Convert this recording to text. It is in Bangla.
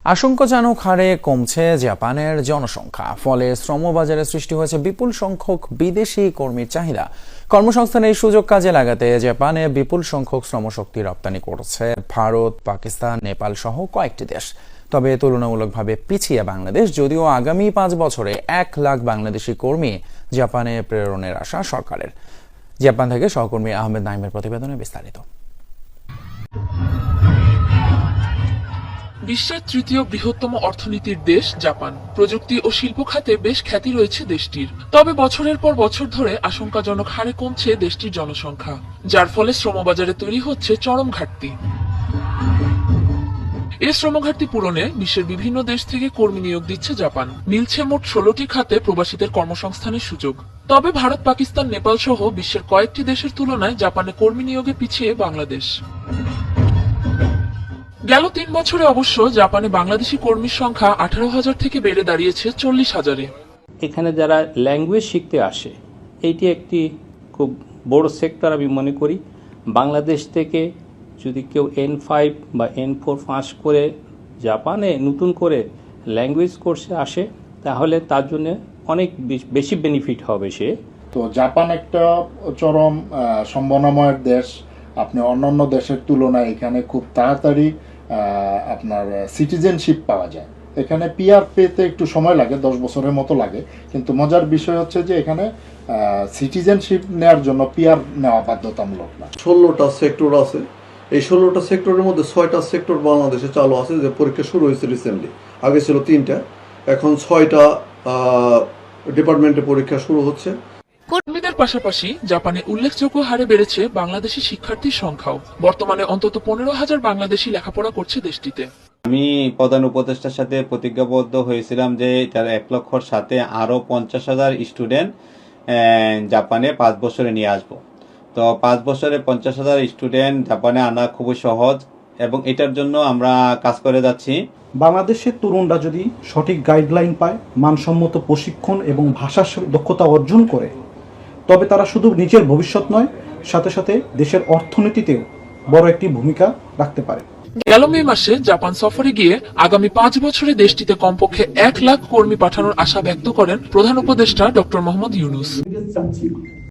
আশঙ্কাজনক হারে কমছে জাপানের জনসংখ্যা, ফলে শ্রমবাজারে সৃষ্টি হয়েছে বিপুল সংখ্যক বিদেশি কর্মীর চাহিদা। কর্মসংস্থানের সুযোগ কাজে লাগাতে জাপানে বিপুল সংখ্যক শ্রমশক্তি রপ্তানি করছে ভারত, পাকিস্তান, নেপাল সহ কয়েকটি দেশ। তবে তুলনামূলকভাবে পিছিয়ে বাংলাদেশ, যদিও আগামী 5 বছরে 1 লাখ বাংলাদেশি কর্মী জাপানে প্রেরণের আশা সরকারের। জাপান থেকে সহকর্মী আহমেদ নাইমের প্রতিবেদনে বিস্তারিত। বিশ্বের তৃতীয় বৃহত্তম অর্থনীতির দেশ জাপান। প্রযুক্তি ও শিল্প খাতে বেশ খ্যাতি রয়েছে দেশটির। তবে বছরের পর বছর ধরে আশঙ্কাজনক হারে কমছে দেশটির জনসংখ্যা, যার ফলে শ্রমবাজারে তৈরি হচ্ছে চরম ঘাটতি। এই শ্রমঘাটতি পূরণে বিশ্বের বিভিন্ন দেশ থেকে কর্মী নিয়োগ দিচ্ছে জাপান। মিলছে মোট 16টি খাতে প্রবাসীদের কর্মসংস্থানের সুযোগ। তবে ভারত, পাকিস্তান, নেপাল সহ বিশ্বের কয়েকটি দেশের তুলনায় জাপানে কর্মী নিয়োগে পিছিয়ে বাংলাদেশ। গেল 3 বছরে অবশ্য জাপানে বাংলাদেশি কর্মীর সংখ্যা 18,000 থেকে বেড়ে দাঁড়িয়েছে 40,000-এ। এখানে যারা ল্যাঙ্গুয়েজ শিখতে আসে, এইটি একটি খুব বড় সেক্টর আমি মনে করি। বাংলাদেশ থেকে যদি কেউ N5 বা N4 পাস করে জাপানে নতুন করে ল্যাঙ্গুয়েজ কোর্সে আসে, তাহলে তার জন্য অনেক বেশি বেনিফিট হবে সে। তো জাপান একটা চরম সম্ভাবনাময় দেশ। আপনি অন্যান্য দেশের তুলনায় এখানে খুব তাড়াতাড়ি আপনার সিটিজেনশিপ পাওয়া যায়। এখানে পিআর পেতে একটু সময় লাগে, 10 বছরের মতো লাগে, কিন্তু মজার বিষয় হচ্ছে যে এখানে সিটিজেনশিপ নেওয়ার জন্য পিআর নেওয়া বাধ্যতামূলক না। 16টা সেক্টর আছে। এই 16টা সেক্টরের মধ্যে 6টা সেক্টর বাংলাদেশে চালু আছে, যে পরীক্ষা শুরু হয়েছে রিসেন্টলি। আগে ছিল 3টা, এখন 6টা ডিপার্টমেন্টে পরীক্ষা শুরু হচ্ছে। কর্মীদের পাশাপাশি জাপানে উল্লেখযোগ্য হারে বেড়েছে বাংলাদেশি শিক্ষার্থীর সংখ্যাও। বর্তমানে অন্তত 15,000 বাংলাদেশি লেখাপড়া করছে দেশটিতে। আমি প্রধান উপদেষ্টার সাথে প্রতিজ্ঞাবদ্ধ হয়েছিলাম যে তার 1 লক্ষর সাথে আরো 50,000 স্টুডেন্ট জাপানে 5 বছরে নিয়ে আসবো। তো 5 বছরে 50,000 স্টুডেন্ট জাপানে আনা খুবই সহজ, এবং এটার জন্য আমরা কাজ করে যাচ্ছি। বাংলাদেশের তরুণরা যদি সঠিক গাইডলাইন পায়, মানসম্মত প্রশিক্ষণ এবং ভাষার দক্ষতা অর্জন করে, তবে তারা শুধু নিজের ভবিষ্যৎ নয়, সাথে সাথে দেশের অর্থনীতিতেও বড় একটি ভূমিকা রাখতে পারে। গেল মে মাসে জাপান সফরে গিয়ে আগামী 5 বছরে দেশটিতে কমপক্ষে 1 লাখ কর্মী পাঠানোর আশা ব্যক্ত করেন প্রধান উপদেষ্টা ডক্টর মোহাম্মদ ইউনূস।